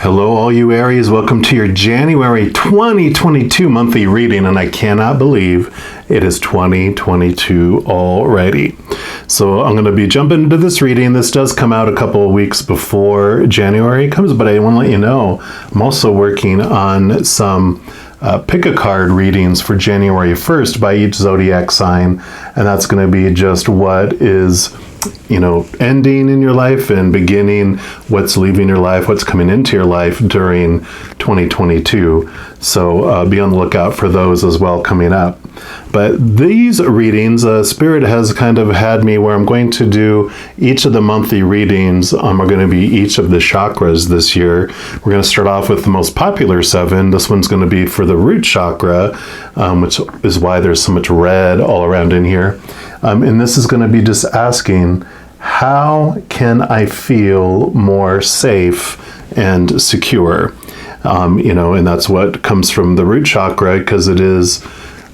Hello, all you Aries. Welcome to your January 2022 monthly reading, and I cannot believe it is 2022 already. So I'm going to be jumping into this reading. This does come out a couple of weeks before January comes, but I want to let you know I'm also working on some pick a card readings for January 1st by each zodiac sign, and that's going to be just what is ending in your life and beginning, what's leaving your life, what's coming into your life during 2022. So be on the lookout for those as well coming up. But these readings, Spirit has kind of had me where I'm going to do each of the monthly readings are going to be each of the chakras this year. We're going to start off with the most popular 7. This one's going to be for the root chakra, which is why there's so much red all around in here. And this is going to be just asking, how can I feel more safe and secure? And that's what comes from the root chakra, because it is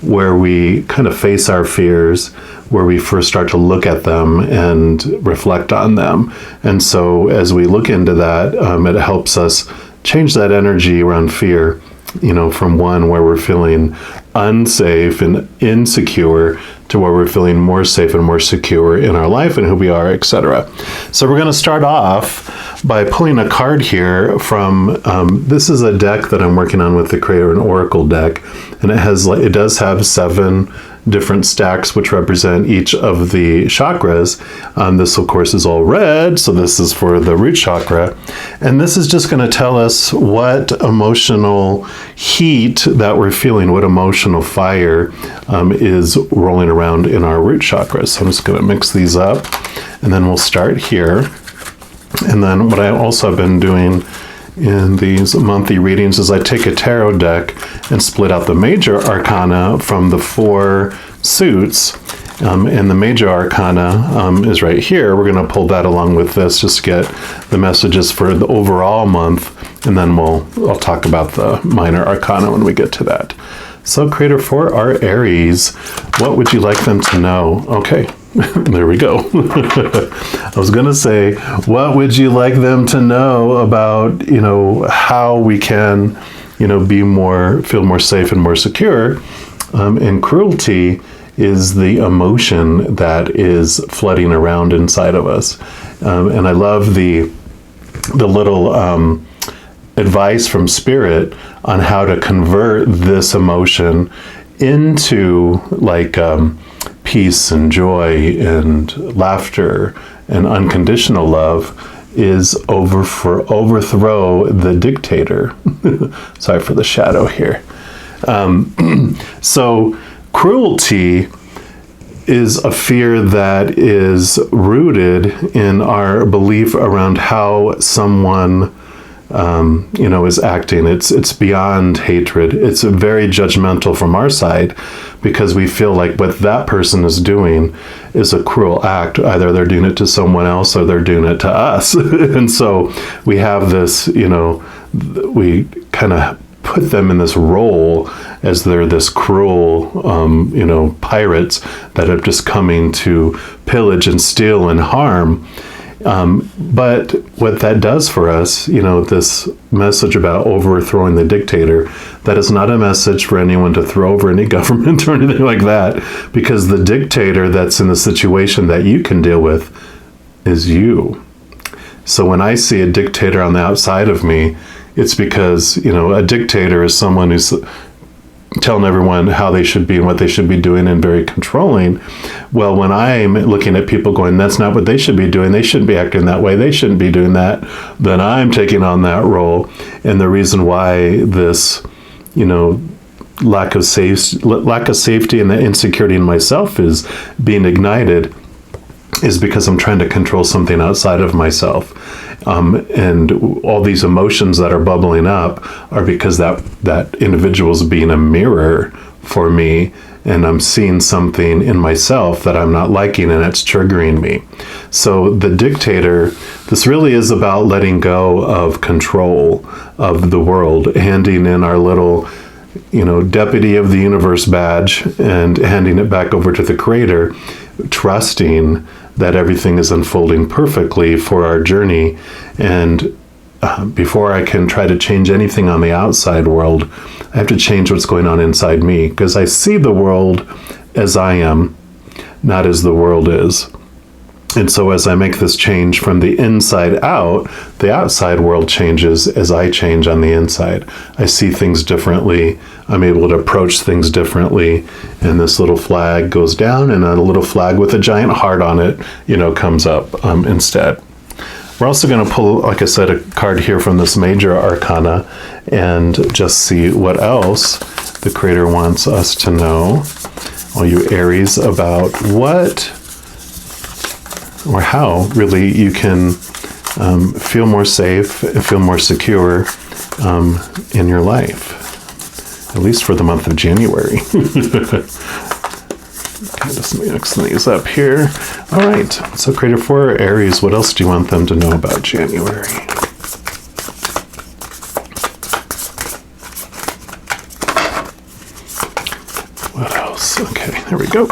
where we kind of face our fears, where we first start to look at them and reflect on them. And so as we look into that, it helps us change that energy around fear, from one where we're feeling unsafe and insecure to where we're feeling more safe and more secure in our life and who we are, etc. So we're going to start off by pulling a card here from, this is a deck that I'm working on with the Creator, an Oracle deck, and it does have 7 different stacks which represent each of the chakras. This of course is all red, so this is for the root chakra, and this is just going to tell us what emotional heat that we're feeling, what emotional fire is rolling around in our root chakra. So I'm just going to mix these up, and then we'll start here. And then what I also have been doing in these monthly readings is I take a tarot deck and split out the major arcana from the 4 suits, and the major arcana is right here. We're going to pull that along with this just to get the messages for the overall month, and then I'll talk about the minor arcana when we get to that. So Creator, for our Aries, what would you like them to know? Okay. There we go. I was going to say, what would you like them to know about, how we can, feel more safe and more secure? And cruelty is the emotion that is flooding around inside of us. And I love the little advice from Spirit on how to convert this emotion into peace and joy and laughter and unconditional love is overthrow the dictator. Sorry for the shadow here. So cruelty is a fear that is rooted in our belief around how someone is acting. It's beyond hatred. It's very judgmental from our side, because we feel like what that person is doing is a cruel act. Either they're doing it to someone else or they're doing it to us. And so we have this, we kind of put them in this role as they're this cruel, pirates that are just coming to pillage and steal and harm. But what that does for us, this message about overthrowing the dictator, that is not a message for anyone to throw over any government or anything like that, because the dictator that's in the situation that you can deal with is you. So when I see a dictator on the outside of me, it's because, a dictator is someone who's telling everyone how they should be and what they should be doing and very controlling. Well, when I'm looking at people going, that's not what they should be doing, they shouldn't be acting that way, they shouldn't be doing that, then I'm taking on that role. And the reason why this, lack of safety and the insecurity in myself is being ignited is because I'm trying to control something outside of myself. And all these emotions that are bubbling up are because that individual's being a mirror for me, and I'm seeing something in myself that I'm not liking, and it's triggering me. So the dictator, this really is about letting go of control of the world, handing in our little, deputy of the universe badge and handing it back over to the Creator, trusting that everything is unfolding perfectly for our journey, and before I can try to change anything on the outside world, I have to change what's going on inside me, because I see the world as I am, not as the world is. And so as I make this change from the inside out, the outside world changes as I change on the inside. I see things differently. I'm able to approach things differently. And this little flag goes down, and a little flag with a giant heart on it, comes up instead. We're also going to pull, like I said, a card here from this major arcana and just see what else the Creator wants us to know, all you Aries, about what or how really you can feel more safe and feel more secure in your life, at least for the month of January. Okay, just mix these up here. All right, so Creator for Aries, what else do you want them to know about January? What else? Okay, there we go.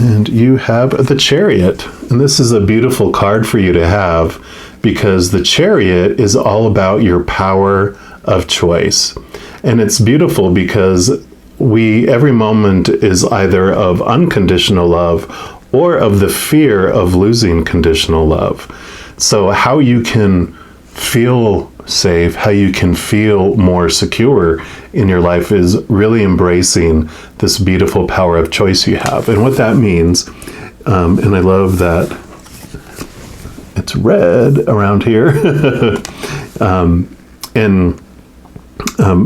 And you have the Chariot. And this is a beautiful card for you to have, because the Chariot is all about your power of choice. And it's beautiful because every moment is either of unconditional love or of the fear of losing conditional love. So how you can feel safe, how you can feel more secure in your life is really embracing this beautiful power of choice you have. And what that means, and I love that it's red around here.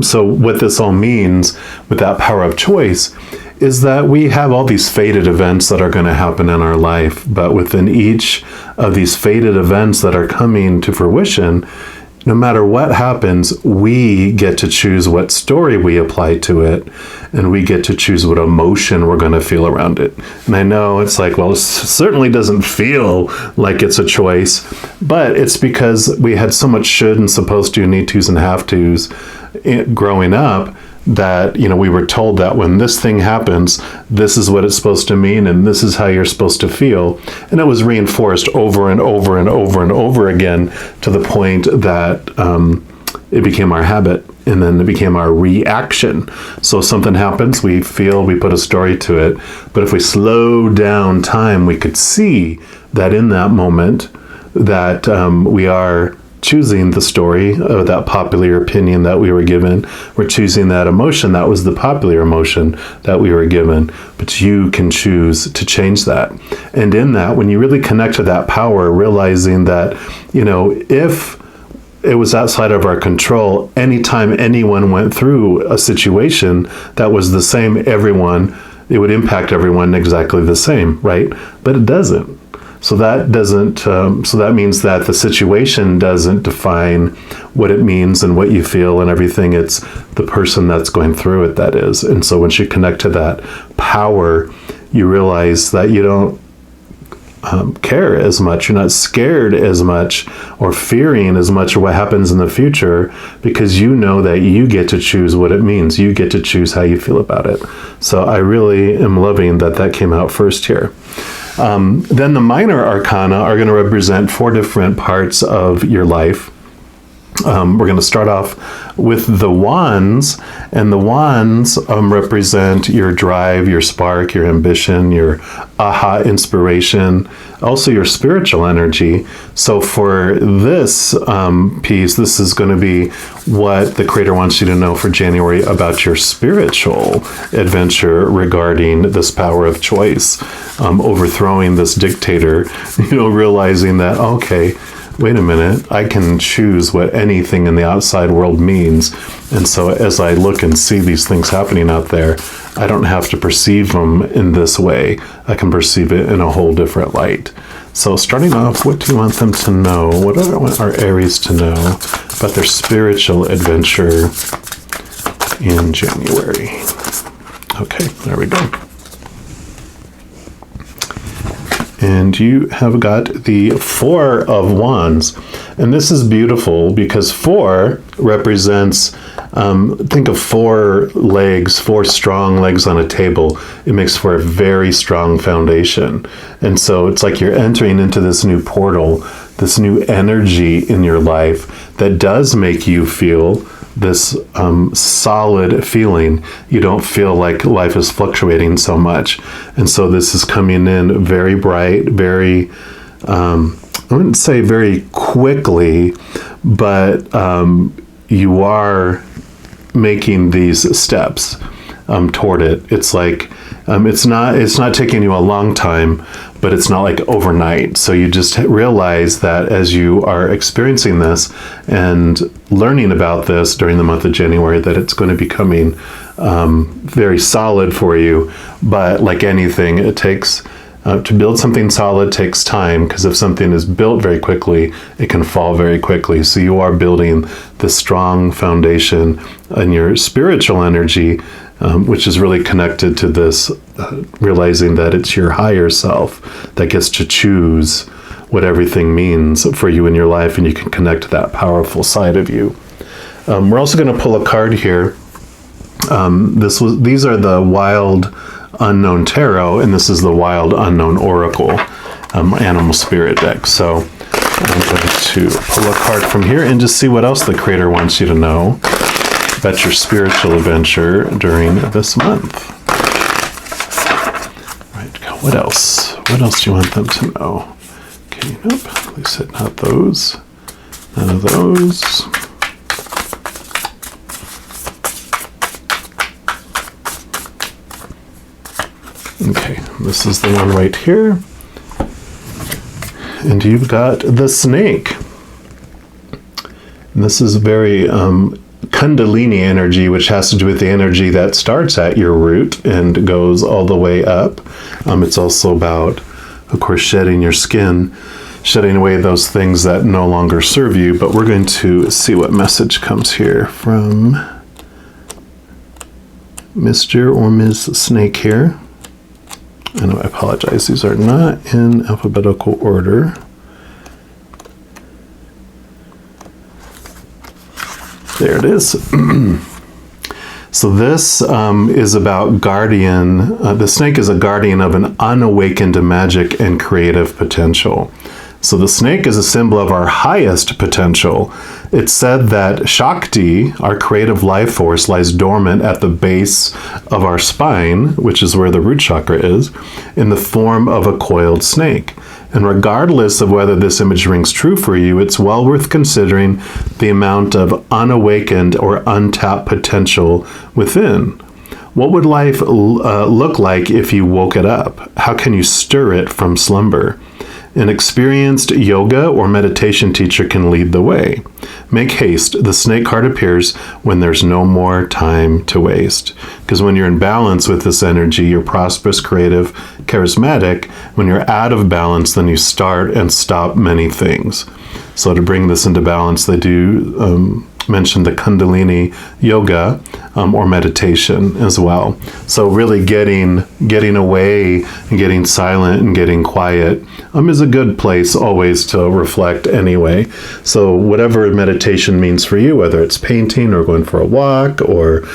So what this all means with that power of choice is that we have all these fated events that are going to happen in our life, but within each of these fated events that are coming to fruition, no matter what happens, we get to choose what story we apply to it, and we get to choose what emotion we're going to feel around it. And I know it's like, well, it certainly doesn't feel like it's a choice, but it's because we had so much should and supposed to, need tos and have tos growing up, that we were told that when this thing happens, this is what it's supposed to mean, and this is how you're supposed to feel. And it was reinforced over and over and over and over again, to the point that it became our habit, and then it became our reaction. So something happens, we feel, we put a story to it. But if we slow down time, we could see that in that moment that we are choosing the story of that popular opinion that we were given. We're choosing that emotion that was the popular emotion that we were given. But you can choose to change that. And in that, when you really connect to that power, realizing that, if it was outside of our control, anytime anyone went through a situation that was the same, it would impact everyone exactly the same, right? But it doesn't. So that means that the situation doesn't define what it means and what you feel and everything. It's the person that's going through it that is. And so once you connect to that power, you realize that you don't care as much. You're not scared as much or fearing as much of what happens in the future, because you know that you get to choose what it means. You get to choose how you feel about it. So I really am loving that came out first here. Then the minor arcana are going to represent 4 different parts of your life. We're going to start off with the wands, and the wands represent your drive, your spark, your ambition, your aha inspiration, also your spiritual energy. So for this piece, this is going to be what the Creator wants you to know for January about your spiritual adventure regarding this power of choice, overthrowing this dictator, realizing that, okay, wait a minute, I can choose what anything in the outside world means. And so as I look and see these things happening out there, I don't have to perceive them in this way. I can perceive it in a whole different light. So starting off, what do you want them to know? What do I want our Aries to know about their spiritual adventure in January? Okay, there we go. And you have got the 4 of Wands. And this is beautiful because 4 represents Think of four strong legs on a table. It makes for a very strong foundation. And so it's like you're entering into this new portal, this new energy in your life that does make you feel this solid feeling. You don't feel like life is fluctuating so much. And so this is coming in very bright, very, I wouldn't say very quickly, but you are making these steps toward it. It's like it's not taking you a long time, but it's not like overnight. So you just realize that as you are experiencing this and learning about this during the month of January, that it's going to be coming very solid for you. But like anything, it takes to build something solid takes time, because if something is built very quickly, it can fall very quickly. So you are building this strong foundation in your spiritual energy, which is really connected to this realizing that it's your higher self that gets to choose what everything means for you in your life, and you can connect to that powerful side of you. We're also going to pull a card here. These are the Wild Unknown Tarot, and this is the Wild Unknown Oracle Animal Spirit deck. So I'm going to pull a card from here and just see what else the Creator wants you to know about your spiritual adventure during this month. Right, what else? What else do you want them to know? Okay, nope, they said not those. None of those. Okay, this is the one right here. And you've got the snake. And this is very Kundalini energy, which has to do with the energy that starts at your root and goes all the way up. It's also about, of course, shedding your skin, shedding away those things that no longer serve you. But we're going to see what message comes here from Mr. or Ms. Snake here. I know, I apologize, these are not in alphabetical order. There it is. So this is about guardian. The snake is a guardian of an unawakened magic and creative potential. So the snake is a symbol of our highest potential. It's said that Shakti, our creative life force, lies dormant at the base of our spine, which is where the root chakra is, in the form of a coiled snake. And regardless of whether this image rings true for you, it's well worth considering the amount of unawakened or untapped potential within. What would life look like if you woke it up? How can you stir it from slumber? An experienced yoga or meditation teacher can lead the way. Make haste. The snake card appears when there's no more time to waste. Because when you're in balance with this energy, you're prosperous, creative, charismatic. When you're out of balance, then you start and stop many things. So to bring this into balance, they do mention the Kundalini yoga or meditation as well. So really getting away and getting silent and getting quiet is a good place always to reflect anyway. So whatever meditation means for you, whether it's painting or going for a walk or,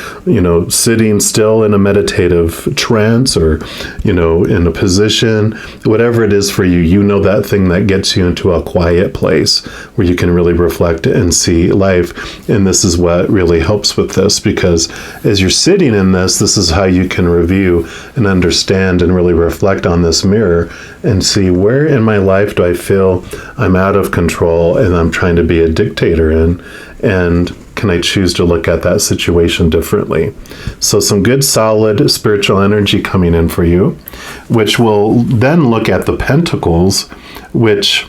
sitting still in a meditative trance or, in a position, whatever it is for you, that thing that gets you into a quiet place where you can really reflect and see life. And this is what really helps with this, because as you're sitting in this is how you can review and understand and really reflect on this mirror and see, where in my life do I feel I'm out of control and I'm trying to be a dictator in, and can I choose to look at that situation differently? So some good solid spiritual energy coming in for you, which will then look at the Pentacles, which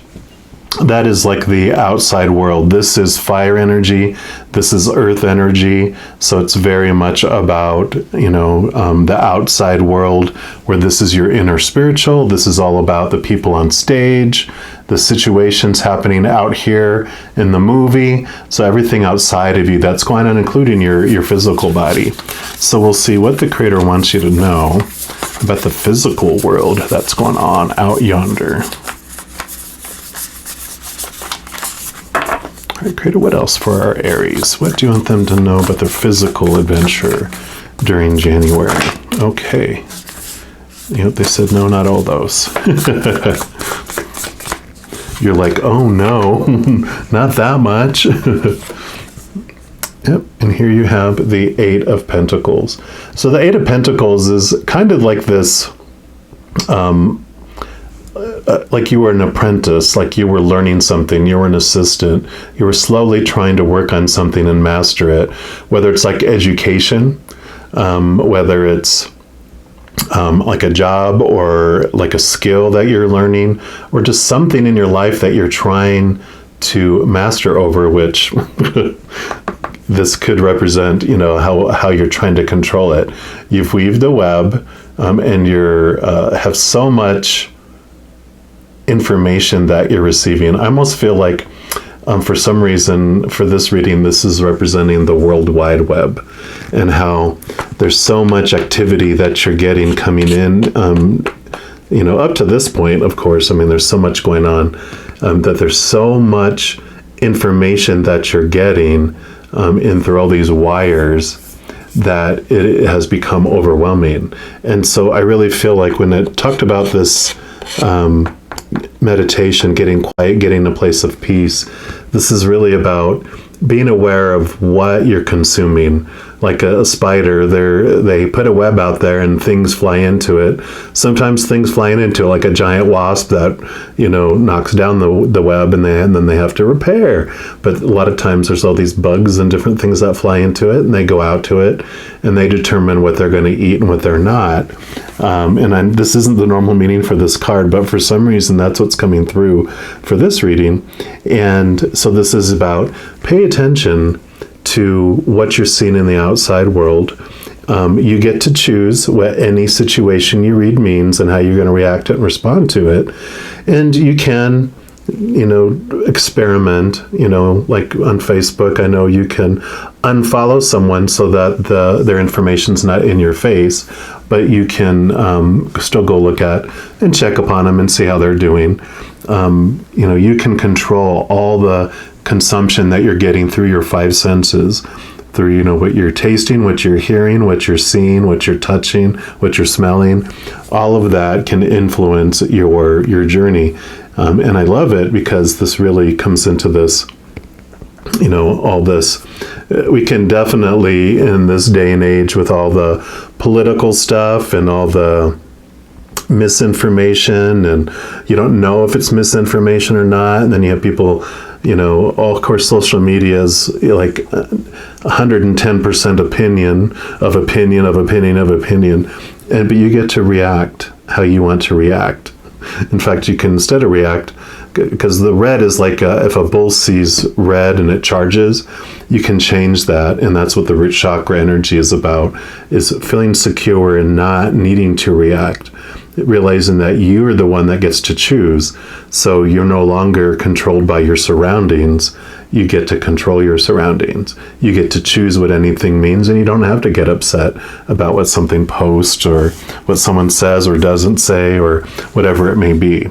that is like the outside world. This is fire energy. This is earth energy. So it's very much about, the outside world, where this is your inner spiritual. This is all about the people on stage, the situations happening out here in the movie. So everything outside of you that's going on, including your physical body. So we'll see what the Creator wants you to know about the physical world that's going on out yonder. All right, Creator, what else for our Aries? What do you want them to know about their physical adventure during January? Okay. Yep, they said no, not all those. You're like, oh no, not that much. Yep, and here you have the Eight of Pentacles. So the Eight of Pentacles is kind of like this, like you were an apprentice, like you were learning something, you were an assistant, you were slowly trying to work on something and master it, whether it's like education, whether it's like a job or like a skill that you're learning, or just something in your life that you're trying to master over, which this could represent, you know, how you're trying to control it. You've weaved a web, and you're have so much information that you're receiving. I almost feel like for some reason for this reading, this is representing the World Wide Web, and how there's so much activity that you're getting coming in. You know, up to this point, of course, I mean, there's so much going on, that there's so much information that you're getting in through all these wires that it has become overwhelming. And so I really feel like when it talked about this meditation, getting quiet, getting a place of peace, this is really about being aware of what you're consuming. Like a spider, they put a web out there and things fly into it. Sometimes things flying into it, like a giant wasp that, you know, knocks down the web, and then they have to repair. But a lot of times there's all these bugs and different things that fly into it, and they go out to it, and they determine what they're going to eat and what they're not. This isn't the normal meaning for this card, but for some reason that's what's coming through for this reading. And so this is about pay attention to what you're seeing in the outside world. You get to choose what any situation you read means and how you're going to react to it and respond to it. And you can, you know, experiment, you know, like on Facebook, I know you can unfollow someone so that their information's not in your face, but you can still go look at and check upon them and see how they're doing. You know, you can control all the consumption that you're getting through your five senses, through, you know, what you're tasting, what you're hearing, what you're seeing, what you're touching, what you're smelling. All of that can influence your journey. And I love it because this really comes into this, you know, all this. We can definitely, in this day and age, with all the political stuff and all the misinformation, and you don't know if it's misinformation or not, and then you have people, you know, of course, social media is like 110% opinion, but you get to react how you want to react. In fact, you can, instead of react, because the red is like if a bull sees red and it charges, you can change that, and that's what the root chakra energy is about, is feeling secure and not needing to react, realizing that you are the one that gets to choose. So you're no longer controlled by your surroundings. You get to control your surroundings. You get to choose what anything means, and you don't have to get upset about what something posts or what someone says or doesn't say or whatever it may be.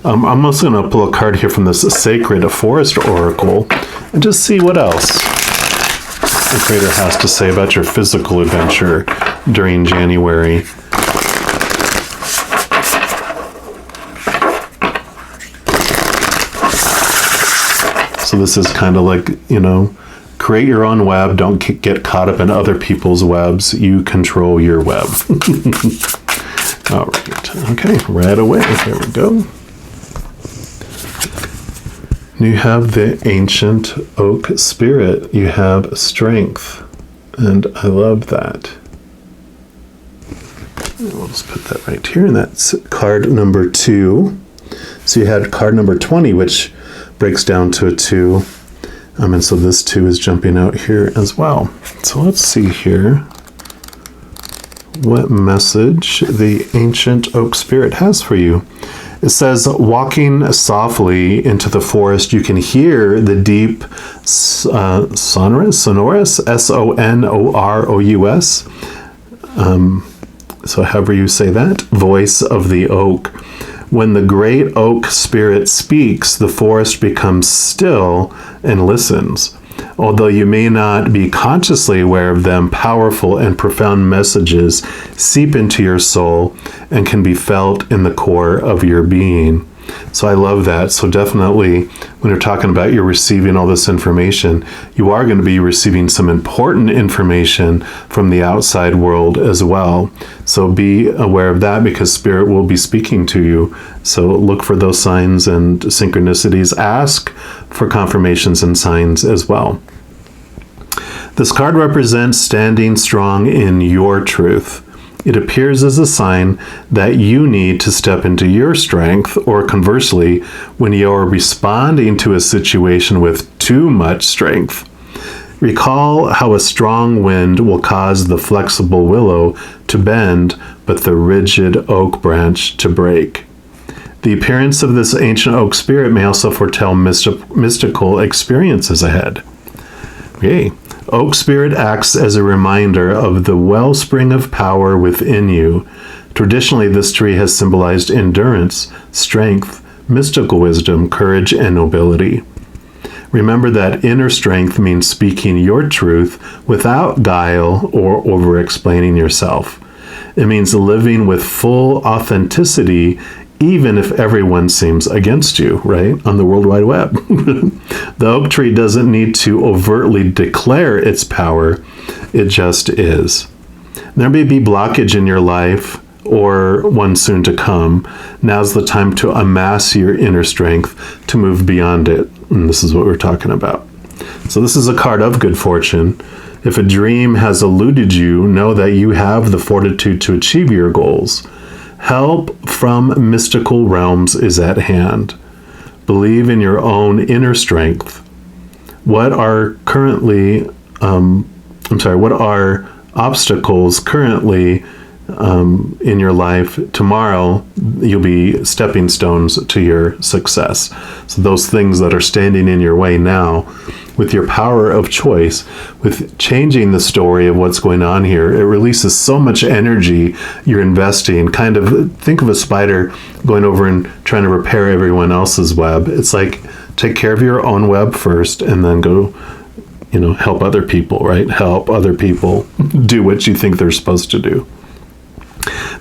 I'm also going to pull a card here from this Sacred Forest Oracle and just see what else the Creator has to say about your physical adventure during January. So this is kind of like, you know, create your own web. Don't get caught up in other people's webs. You control your web. All right. Okay, right away. There we go. You have the Ancient Oak Spirit. You have strength. And I love that. We'll just put that right here. And that's card number 2. So you had card number 20, which breaks down to a 2. And so this 2 is jumping out here as well. So let's see here what message the Ancient Oak Spirit has for you. It says, walking softly into the forest, you can hear the deep, sonorous, S-O-N-O-R-O-U-S. So however you say that, voice of the oak. When the great oak spirit speaks, the forest becomes still and listens. Although you may not be consciously aware of them, powerful and profound messages seep into your soul and can be felt in the core of your being. So I love that. So definitely, when you're talking about you're receiving all this information, you are going to be receiving some important information from the outside world as well. So be aware of that, because Spirit will be speaking to you. So look for those signs and synchronicities. Ask for confirmations and signs as well. This card represents standing strong in your truth. It appears as a sign that you need to step into your strength, or conversely, when you're responding to a situation with too much strength. Recall how a strong wind will cause the flexible willow to bend, but the rigid oak branch to break. The appearance of this ancient oak spirit may also foretell mystical experiences ahead. Okay. Oak spirit acts as a reminder of the wellspring of power within you. Traditionally, this tree has symbolized endurance, strength, mystical wisdom, courage, and nobility. Remember that inner strength means speaking your truth without guile or over-explaining yourself. It means living with full authenticity, even if everyone seems against you, right? On the World Wide Web. The oak tree doesn't need to overtly declare its power. It just is. There may be blockage in your life, or one soon to come. Now's the time to amass your inner strength to move beyond it. And this is what we're talking about. So this is a card of good fortune. If a dream has eluded you, know that you have the fortitude to achieve your goals. Help from mystical realms is at hand. Believe in your own inner strength. What are obstacles currently in your life? Tomorrow, you'll be stepping stones to your success. So those things that are standing in your way now, with your power of choice, with changing the story of what's going on here, it releases so much energy you're investing. Kind of think of a spider going over and trying to repair everyone else's web. It's like, take care of your own web first, and then go, help other people, right? Help other people do what you think they're supposed to do.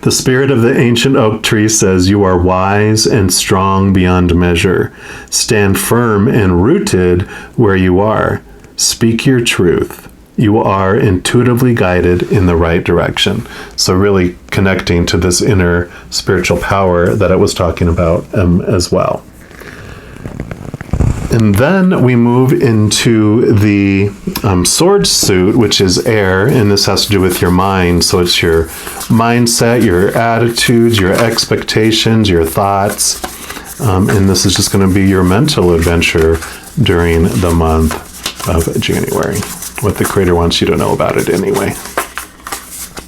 The spirit of the ancient oak tree says, you are wise and strong beyond measure. Stand firm and rooted where you are. Speak your truth. You are intuitively guided in the right direction. So really connecting to this inner spiritual power that I was talking about as well. And then we move into the sword suit, which is air, and this has to do with your mind. So it's your mindset, your attitudes, your expectations, your thoughts. And this is just going to be your mental adventure during the month of January. What the Creator wants you to know about it anyway.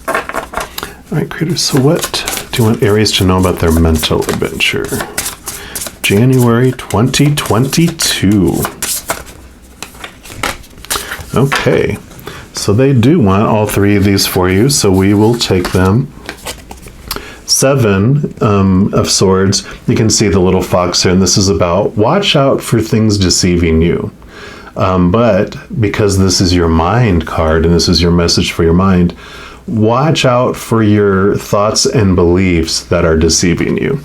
All right, Creator, so what do you want Aries to know about their mental adventure? January 2022. Okay, so they do want all three of these for you, so we will take them. 7 of Swords. You can see the little fox here, and this is about watch out for things deceiving you. But because this is your mind card, and this is your message for your mind, watch out for your thoughts and beliefs that are deceiving you.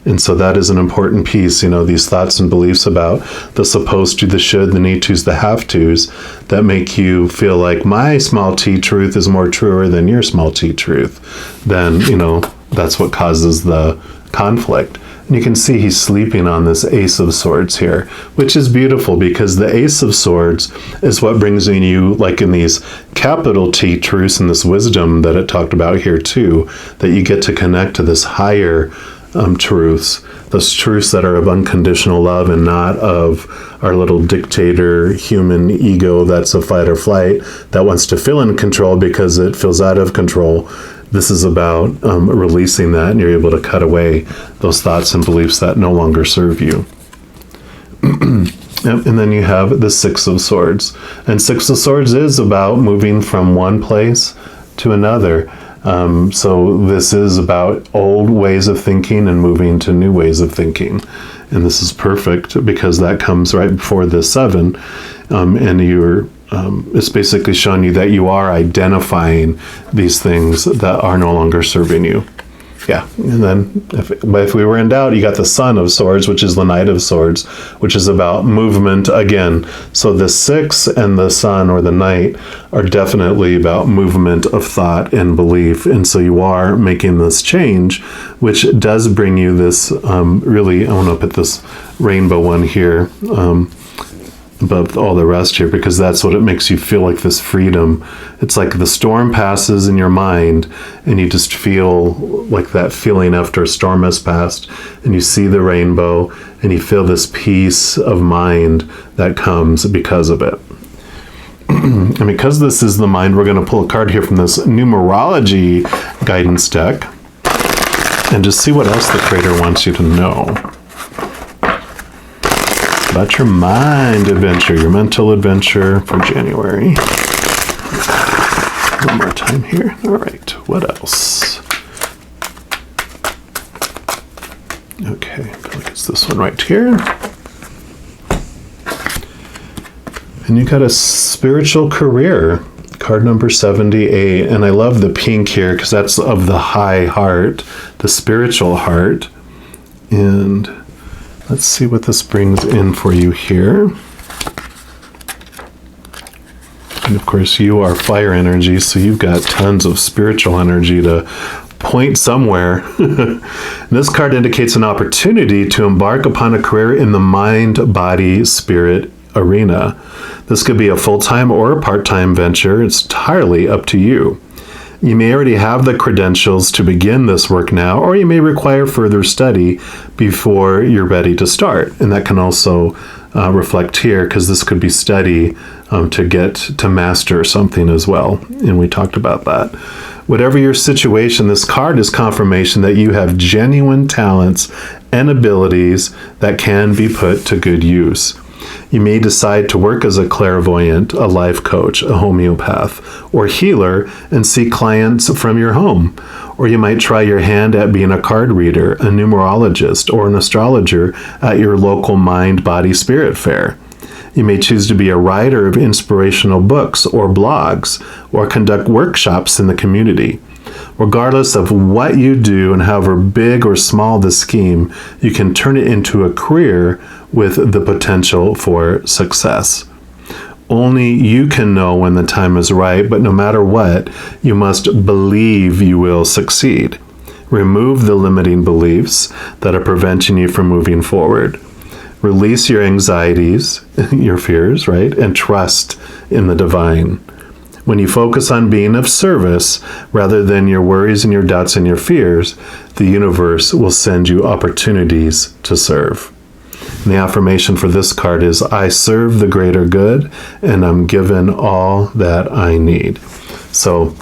And so that is an important piece, these thoughts and beliefs about the supposed to, the should, the need tos, the have tos, that make you feel like my small t truth is more truer than your small t truth. Then, that's what causes the conflict. And you can see he's sleeping on this Ace of Swords here, which is beautiful, because the Ace of Swords is what brings in you, like in these capital T truths and this wisdom that it talked about here too, that you get to connect to this higher truths, those truths that are of unconditional love and not of our little dictator human ego that's a fight or flight that wants to feel in control because it feels out of control. This is about releasing that, and you're able to cut away those thoughts and beliefs that no longer serve you. Yep, and then you have the 6 of Swords. And 6 of Swords is about moving from one place to another. So this is about old ways of thinking and moving to new ways of thinking. And this is perfect because that comes right before the 7. And it's basically showing you that you are identifying these things that are no longer serving you. Yeah, and then if we were in doubt, you got the Sun of Swords, which is the Knight of Swords, which is about movement again. So the 6 and the Sun or the Knight are definitely about movement of thought and belief. And so you are making this change, which does bring you this really, I want to put this rainbow one here above all the rest here, because that's what it makes you feel, like this freedom. It's like the storm passes in your mind and you just feel like that feeling after a storm has passed, and you see the rainbow and you feel this peace of mind that comes because of it. And because this is the mind, we're going to pull a card here from this numerology guidance deck and just see what else the creator wants you to know about your mind adventure, your mental adventure for January. One more time here. All right, what else? Okay, I feel like it's this one right here. And you got a spiritual career, card number 78. And I love the pink here because that's of the high heart, the spiritual heart. And let's see what this brings in for you here. And of course, you are fire energy, so you've got tons of spiritual energy to point somewhere. This card indicates an opportunity to embark upon a career in the mind, body, spirit arena. This could be a full-time or a part-time venture. It's entirely up to you. You may already have the credentials to begin this work now, or you may require further study before you're ready to start. And that can also reflect here, because this could be study to get to master something as well. And we talked about that. Whatever your situation, this card is confirmation that you have genuine talents and abilities that can be put to good use. You may decide to work as a clairvoyant, a life coach, a homeopath, or healer and see clients from your home. Or you might try your hand at being a card reader, a numerologist, or an astrologer at your local mind, body, spirit fair. You may choose to be a writer of inspirational books or blogs, or conduct workshops in the community. Regardless of what you do and however big or small the scheme, you can turn it into a career with the potential for success. Only you can know when the time is right, but no matter what, you must believe you will succeed. Remove the limiting beliefs that are preventing you from moving forward. Release your anxieties, your fears, right? And trust in the divine. When you focus on being of service, rather than your worries and your doubts and your fears, the universe will send you opportunities to serve. And the affirmation for this card is, I serve the greater good, and I'm given all that I need. So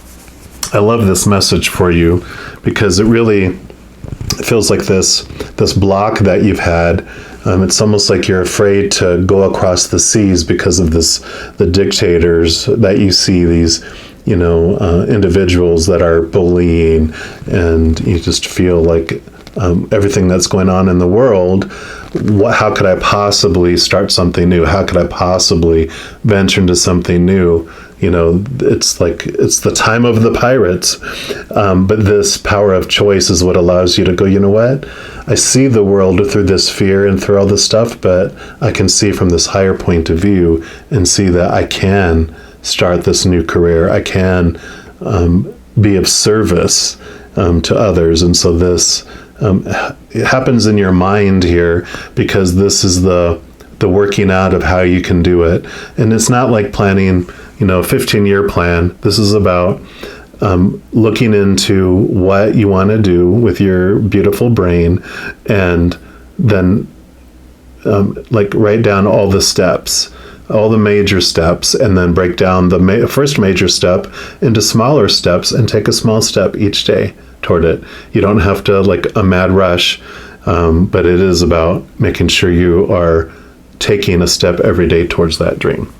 I love this message for you, because it really feels like this block that you've had. It's almost like you're afraid to go across the seas because of the dictators that you see, these, individuals that are bullying, and you just feel like everything that's going on in the world, how could I possibly start something new? How could I possibly venture into something new? It's like, it's the time of the pirates. But this power of choice is what allows you to go, you know what? I see the world through this fear and through all this stuff, but I can see from this higher point of view and see that I can start this new career. I can be of service to others. And so this it happens in your mind here, because this is the working out of how you can do it. And it's not like planning, a 15-year plan. This is about looking into what you want to do with your beautiful brain, and then write down all the steps, all the major steps, and then break down the first major step into smaller steps and take a small step each day toward it. You don't have to a mad rush, but it is about making sure you are taking a step every day towards that dream.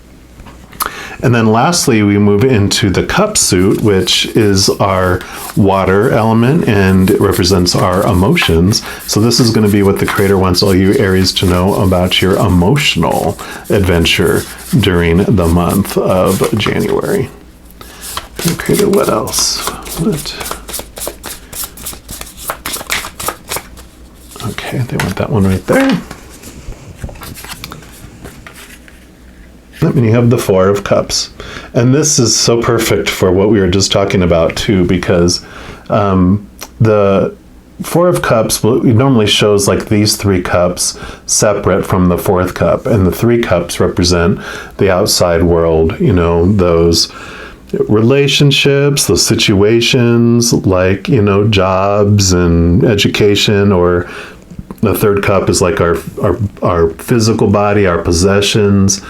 And then lastly, we move into the cup suit, which is our water element and it represents our emotions. So this is going to be what the Creator wants all you Aries to know about your emotional adventure during the month of January. Okay, Creator, what else? Okay, they want that one right there. And you have the Four of Cups. And this is so perfect for what we were just talking about too, because the Four of Cups normally shows like these three cups separate from the fourth cup. And the three cups represent the outside world, you know, those relationships, those situations like, you know, jobs and education, or the third cup is like our physical body, our possessions,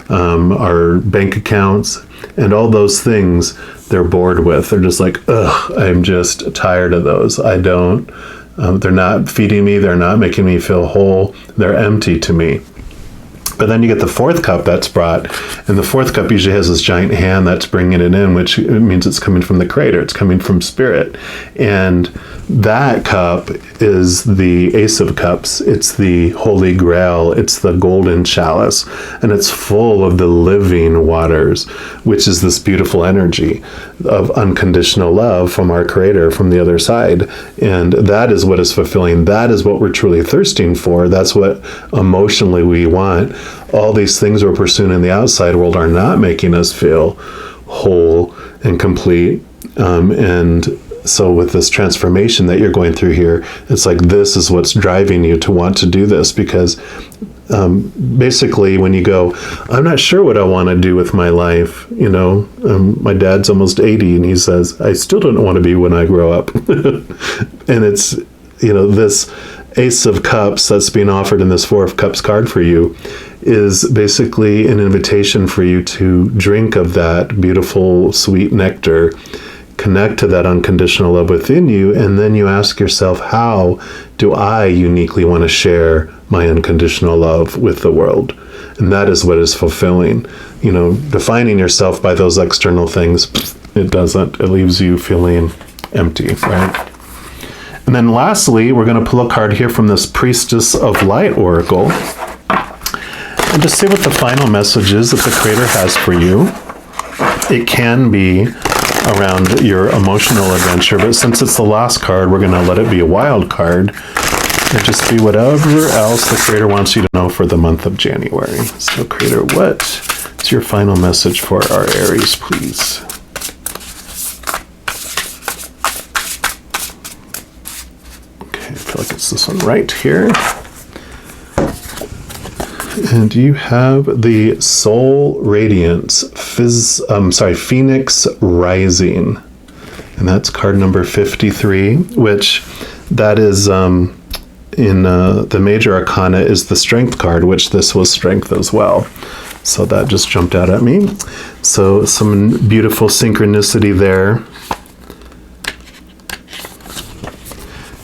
our bank accounts, and all those things they're bored with. They're just like, ugh, I'm just tired of those. They're not feeding me. They're not making me feel whole. They're empty to me. But then you get the fourth cup that's brought, and the fourth cup usually has this giant hand that's bringing it in, which means it's coming from the Creator. It's coming from Spirit. And that cup is the Ace of Cups. It's the Holy Grail. It's the golden chalice. And it's full of the living waters, which is this beautiful energy of unconditional love from our Creator, from the other side. And that is what is fulfilling. That is what we're truly thirsting for. That's what emotionally we want. All these things we're pursuing in the outside world are not making us feel whole and complete. And so with this transformation that you're going through here, it's like this is what's driving you to want to do this, because basically when you go, I'm not sure what I want to do with my life, you know, my dad's almost 80 and he says, I still don't want to be when I grow up. And it's, you know, this Ace of Cups that's being offered in this Four of Cups card for you is basically an invitation for you to drink of that beautiful, sweet nectar, connect to that unconditional love within you, and then you ask yourself, how do I uniquely want to share my unconditional love with the world? And that is what is fulfilling. You know, defining yourself by those external things, it doesn't. It leaves you feeling empty, right? And then lastly, we're going to pull a card here from this Priestess of Light Oracle and just see what the final message is that the Creator has for you. It can be around your emotional adventure, but since it's the last card, we're going to let it be a wild card and just be whatever else the Creator wants you to know for the month of January. So Creator, what is your final message for our Aries, please? Okay, I feel like it's this one right here. And you have the Soul Radiance, Phoenix Rising. And that's card number 53, which that is in the Major Arcana is the Strength card, which this was Strength as well. So that just jumped out at me. So some beautiful synchronicity there.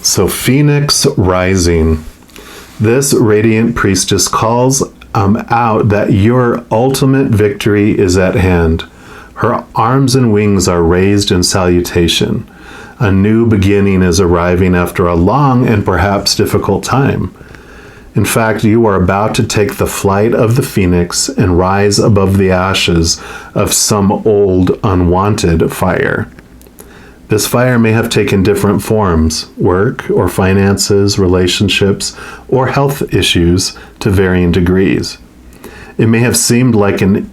So Phoenix Rising. This radiant priestess calls out that your ultimate victory is at hand. Her arms and wings are raised in salutation. A new beginning is arriving after a long and perhaps difficult time. In fact, you are about to take the flight of the phoenix and rise above the ashes of some old, unwanted fire. This fire may have taken different forms: work or finances, relationships, or health issues to varying degrees. It may have seemed like an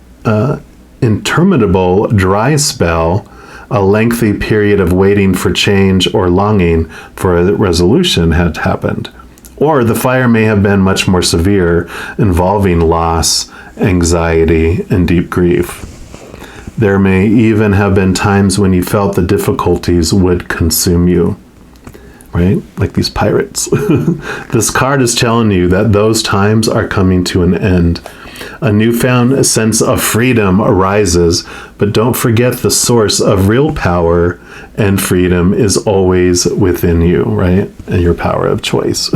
interminable dry spell, a lengthy period of waiting for change or longing for a resolution had happened. Or the fire may have been much more severe, involving loss, anxiety, and deep grief. There may even have been times when you felt the difficulties would consume you, right? Like these pirates. This card is telling you that those times are coming to an end. A newfound sense of freedom arises, but don't forget the source of real power and freedom is always within you, right? And your power of choice.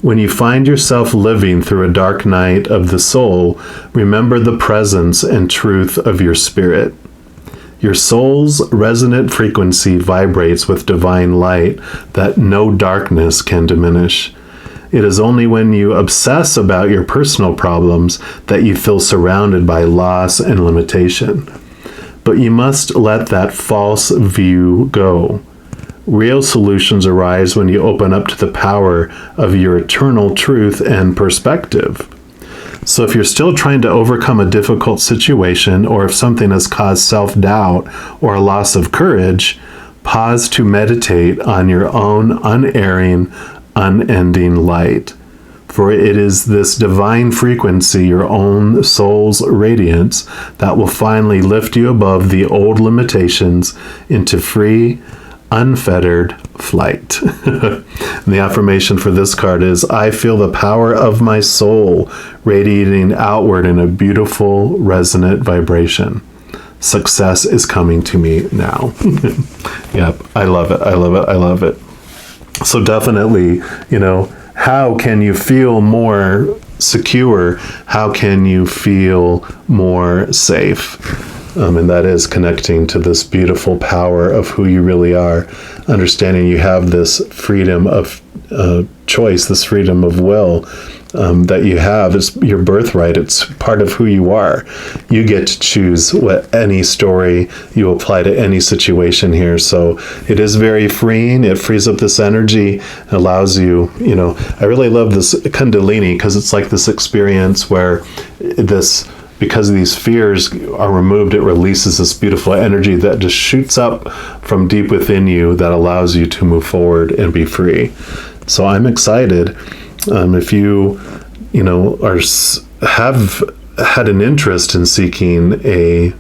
When you find yourself living through a dark night of the soul, remember the presence and truth of your spirit. Your soul's resonant frequency vibrates with divine light that no darkness can diminish. It is only when you obsess about your personal problems that you feel surrounded by loss and limitation. But you must let that false view go. Real solutions arise when you open up to the power of your eternal truth and perspective. So if you're still trying to overcome a difficult situation, or if something has caused self-doubt or a loss of courage, pause to meditate on your own unerring, unending light. For it is this divine frequency, your own soul's radiance, that will finally lift you above the old limitations into free, unfettered flight. And the affirmation for this card is, I feel the power of my soul radiating outward in a beautiful, resonant vibration. Success is coming to me now. Yep, I love it. I love it. I love it. So definitely, how can you feel more secure? How can you feel more safe? And that is connecting to this beautiful power of who you really are, understanding you have this freedom of choice, this freedom of will that you have. Is your birthright. It's part of who you are. You get to choose what any story you apply to any situation here. So it is very freeing. It frees up this energy, allows you, I really love this Kundalini, because it's like this experience where because these fears are removed, it releases this beautiful energy that just shoots up from deep within you that allows you to move forward and be free. So I'm excited. If you, have had an interest in seeking a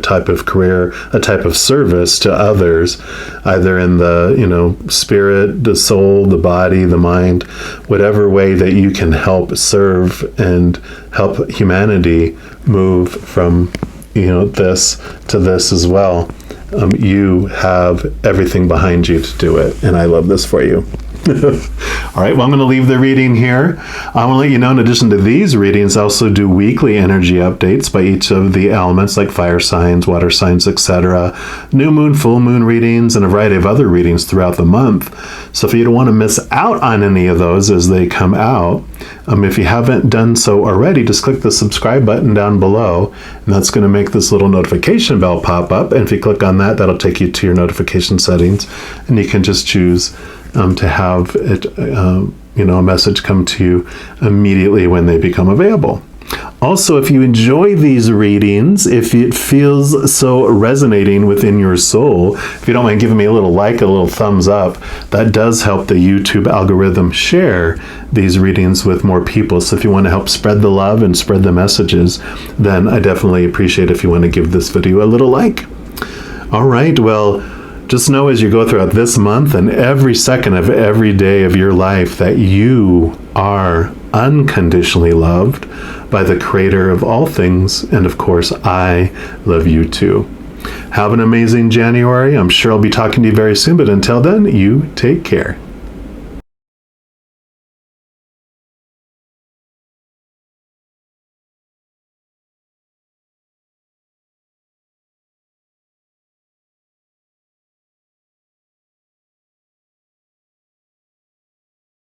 type of career, a type of service to others, either in the, spirit, the soul, the body, the mind, whatever way that you can help serve and help humanity move from, this to this as well. You have everything behind you to do it. And I love this for you. All right, well, I'm going to leave the reading here. I want to let you know, in addition to these readings, I also do weekly energy updates by each of the elements, like fire signs, water signs, etc., new moon, full moon readings, and a variety of other readings throughout the month. So if you don't want to miss out on any of those as they come out, if you haven't done so already, just click the subscribe button down below, and that's going to make this little notification bell pop up. And if you click on that, that'll take you to your notification settings, and you can just choose to have it, a message come to you immediately when they become available. Also, if you enjoy these readings, if it feels so resonating within your soul, if you don't mind giving me a little like, a little thumbs up, that does help the YouTube algorithm share these readings with more people. So if you want to help spread the love and spread the messages, then I definitely appreciate if you want to give this video a little like. All right, well, just know as you go throughout this month and every second of every day of your life that you are unconditionally loved by the Creator of all things. And of course, I love you too. Have an amazing January. I'm sure I'll be talking to you very soon, but until then, you take care.